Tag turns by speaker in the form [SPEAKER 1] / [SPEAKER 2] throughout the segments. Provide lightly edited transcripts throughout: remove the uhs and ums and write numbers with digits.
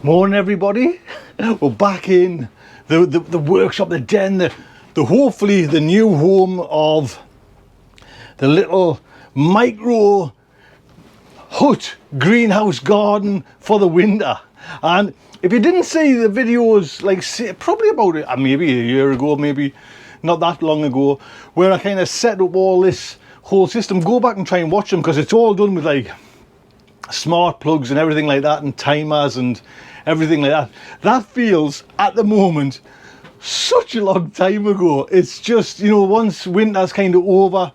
[SPEAKER 1] Morning everybody. We're back in the workshop, the den, the hopefully the new home of the little micro hut greenhouse garden for the winter. And if you didn't see the videos, like probably about maybe a year ago, maybe not that long ago, where I kind of set up all this whole system, go back and try and watch them, because it's all done with like smart plugs and everything like that, and timers and everything like that. That feels at the moment such a long time ago. It's just, you know, once winter's kind of over,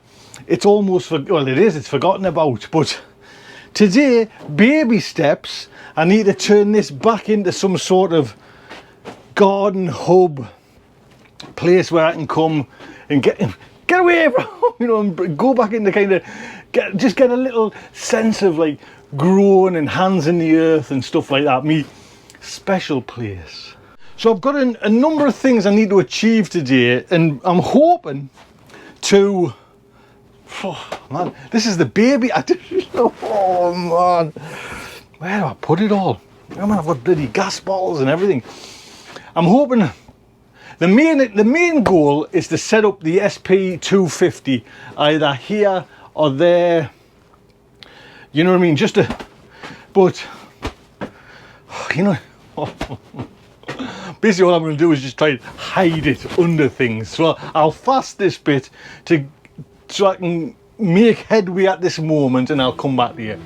[SPEAKER 1] it's almost it's forgotten about. But today, baby steps, I need to turn this back into some sort of garden hub place where I can come and get away from, you know, and go back into kind of get a little sense of like growing and hands in the earth and stuff like that. Me special place. So I've got a number of things I need to achieve today, and I'm hoping to, oh man, this is the baby. Oh man, where do I put it all? I mean, I've got bloody gas bottles and everything. I'm hoping the main goal is to set up the SP250 either here or there, you know what I mean, just to, but you know, basically what I'm going to do is just try and hide it under things. So I'll fast this bit so I can make headway at this moment, and I'll come back to you.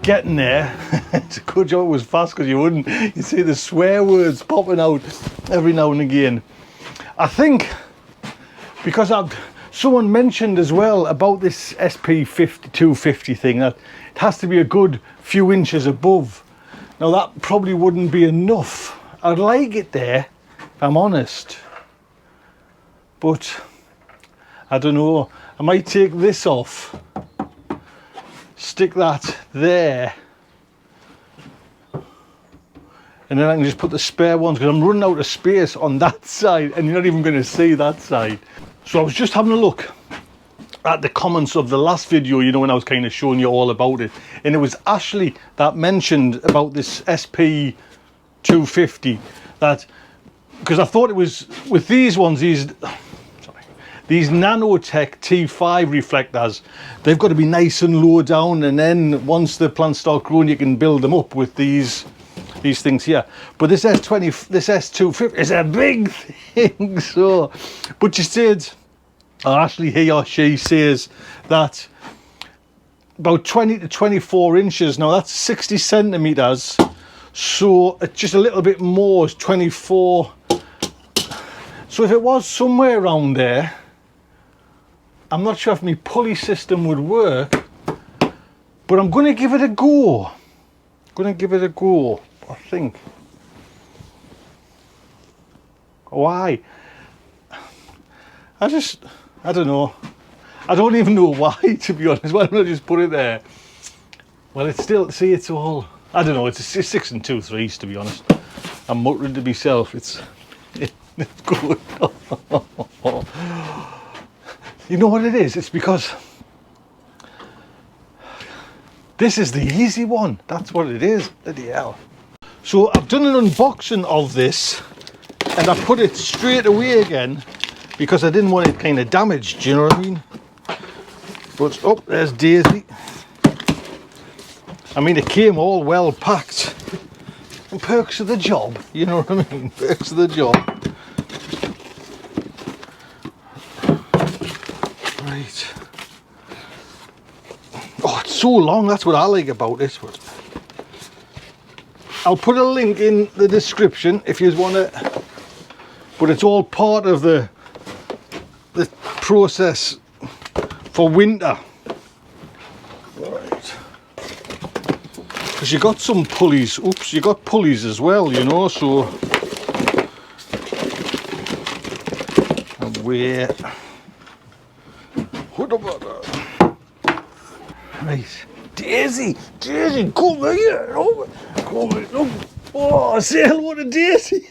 [SPEAKER 1] Getting there. It's a good job it was fast, because you see the swear words popping out every now and again. I think because someone mentioned as well about this SP250 thing that it has to be a good few inches above. Now that probably wouldn't be enough. I'd like it there, if I'm honest, but I don't know. I might take this off, stick that there, and then I can just put the spare ones, because I'm running out of space on that side and you're not even going to see that side. So I was just having a look at the comments of the last video, you know, when I was kind of showing you all about it, and it was Ashley that mentioned about this SP250, that because I thought it was with these ones, these Nanotech T5 reflectors, they've got to be nice and low down, and then once the plants start growing you can build them up with these things here. But this S250 is a big thing. So, but you said, Ashley, he or she says that about 20 to 24 inches, now that's 60 centimeters, so it's just a little bit more, is 24. So if it was somewhere around there, I'm not sure if my pulley system would work, but I'm going to give it a go. I think. Why? I don't know. I don't even know why, to be honest. Why don't I just put it there? Well, it's still, see, it's all, I don't know, it's 6 and 2/3, to be honest. I'm muttering to myself. It's good. You know what it is? It's because this is the easy one. That's what it is. Bloody hell. So I've done an unboxing of this, and I put it straight away again because I didn't want it kind of damaged. Do you know what I mean? But oh, there's Daisy. I mean, it came all well packed. And perks of the job. You know what I mean? Perks of the job. Right. Oh, it's so long, that's what I like about it. But I'll put a link in the description if you want to, but it's all part of the process for winter. Right. Because you got some pulleys, oops, you got pulleys as well, you know, so away. Right, Daisy, Daisy, come here, come here, look. Oh, say hello to Daisy.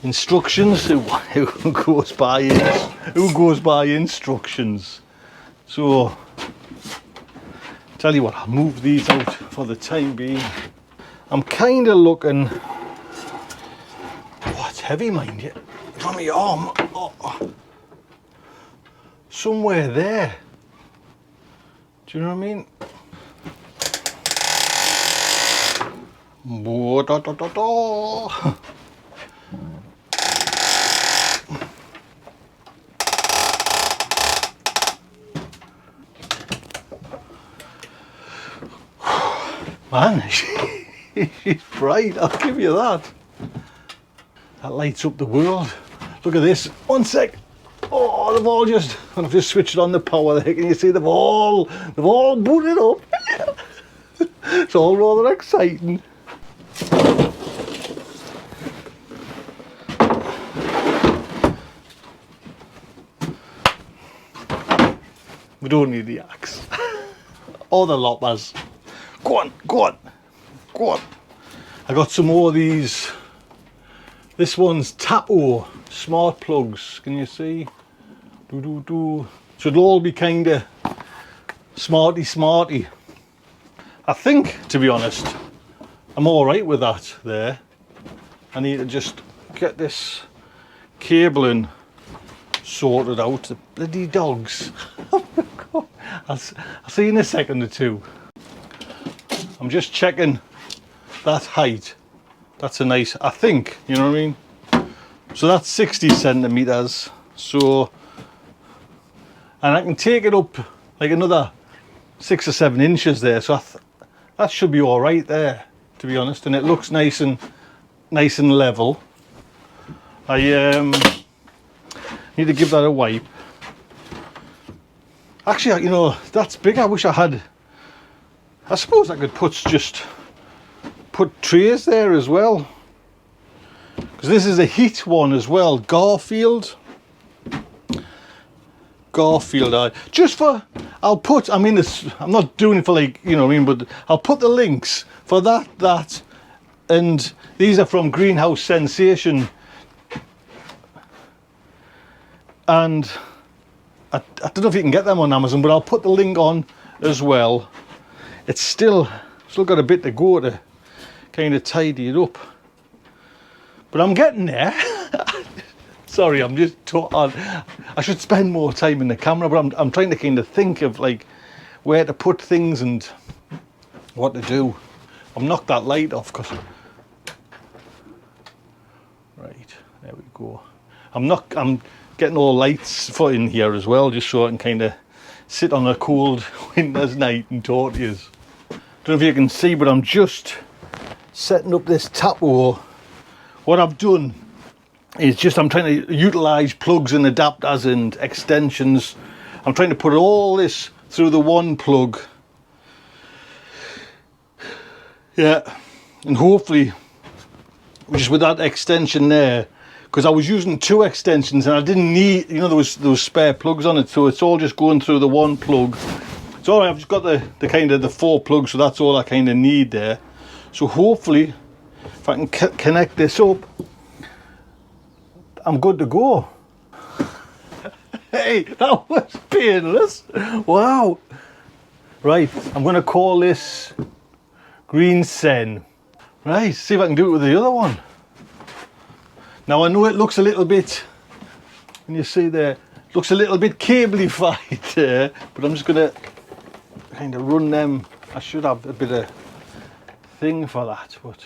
[SPEAKER 1] Instructions. Who goes by instructions? So, tell you what, I'll move these out for the time being. I'm kind of looking. Oh, it's heavy, mind you. It's on my arm. Oh. Somewhere there. Do you know what I mean? Man, she's bright, I'll give you that. That lights up the world. Look at this. One sec. Oh, they've all just, and I've just switched on the power there. Can you see they've all booted up? It's all rather exciting. We don't need the axe. Or the loppers. Go on, go on, go on. I got some more of these. This one's Tapo smart plugs. Can you see? Should all be kind of smarty. I think, to be honest, I'm all right with that there. I need to just get this cabling sorted out. The bloody dogs. I'll see you in a second or two. I'm just checking that height. That's a nice, I think, you know what I mean? So that's 60 centimeters. So, and I can take it up like another 6 or 7 inches there. So that should be all right there, to be honest. And it looks nice and level. I need to give that a wipe. Actually, you know, that's big. I wish I had. I suppose I could put trays there as well, because this is a heat one as well. Garfield. Just for, I mean, I'm not doing it for, like, you know what I mean, but I'll put the links for that, and these are from Greenhouse Sensation, and I don't know if you can get them on Amazon, but I'll put the link on as well. It's still got a bit to go to kind of tidy it up, but I'm getting there. Sorry, I'm just I should spend more time in the camera, but I'm trying to kind of think of like where to put things and what to do. I've knocked that light off because, right, there we go. I'm getting all lights for in here as well, just so I can kind of sit on a cold winter's night and talk to you. Don't know if you can see, but I'm just setting up this Tapo. What I've done is I'm trying to utilise plugs and adapters and extensions. I'm trying to put all this through the one plug. Yeah, and hopefully, just with that extension there, because I was using 2 extensions and I didn't need, you know, there was spare plugs on it, so it's all just going through the one plug. It's all right, I've just got the kind of the 4 plugs, so that's all I kind of need there. So hopefully, if I can connect this up, I'm good to go. Hey, that was painless. Wow. Right, I'm going to call this Green Sen. Right, see if I can do it with the other one. Now I know it looks a little bit, can you see there, it looks a little bit cable-ified there, but I'm just going to kind of run them. I should have a bit of thing for that, but,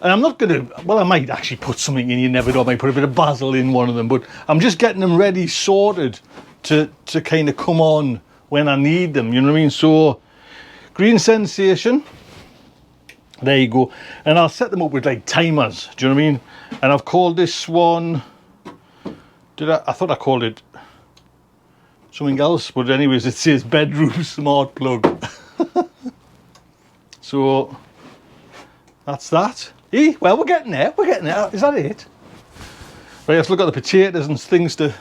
[SPEAKER 1] and I'm not going to, well, I might actually put something in, you never know, I might put a bit of basil in one of them, but I'm just getting them ready, sorted to kind of come on when I need them, you know what I mean? So, Green Sensation, there you go, and I'll set them up with like timers, do you know what I mean? And I've called this one, I thought I called it something else, but anyways, it says bedroom smart plug. So that's that. Well, we're getting there, is that it? Right, let's look at the potatoes and things to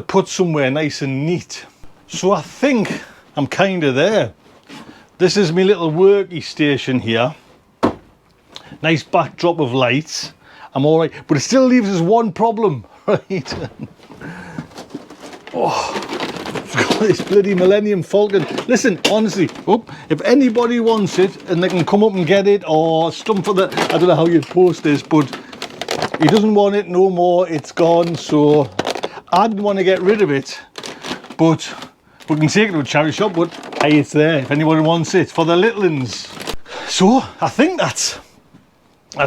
[SPEAKER 1] put somewhere nice and neat. So I think I'm kind of there. This is my little worky station here. Nice backdrop of lights. I'm all right, but it still leaves us one problem, right? Oh, I've got this bloody Millennium Falcon. Listen, honestly, if anybody wants it and they can come up and get it, or some for the, I don't know how you'd post this, but he doesn't want it no more, it's gone. So I didn't want to get rid of it, but we can take it to a charity shop, but hey, it's there if anyone wants it for the little uns. So I think that's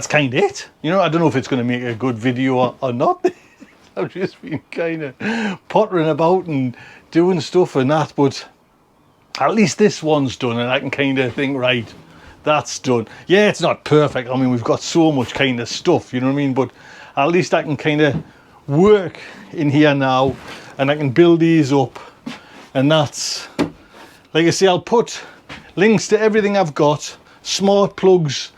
[SPEAKER 1] kind of it. You know, I don't know if it's going to make a good video or not. I've just been kind of pottering about and doing stuff and that, but at least this one's done and I can kind of think, right, that's done. Yeah, it's not perfect. I mean, we've got so much kind of stuff, you know what I mean? But at least I can kind of work in here now and I can build these up. And that's, like I say, I'll put links to everything I've got, smart plugs,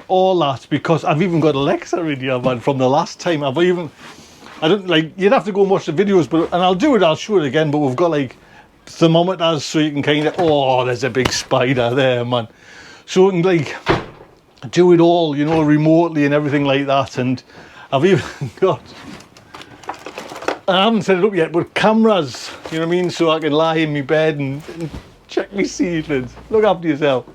[SPEAKER 1] all that, because I've even got Alexa in here, man, from the last time. I don't, like, you'd have to go and watch the videos, but, and I'll show it again, but we've got like thermometers so you can kind of, oh, there's a big spider there, man. So you can like do it all, you know, remotely and everything like that. And I've even got, I haven't set it up yet, but cameras, you know what I mean? So I can lie in my bed and check my seedlings. Look after yourself.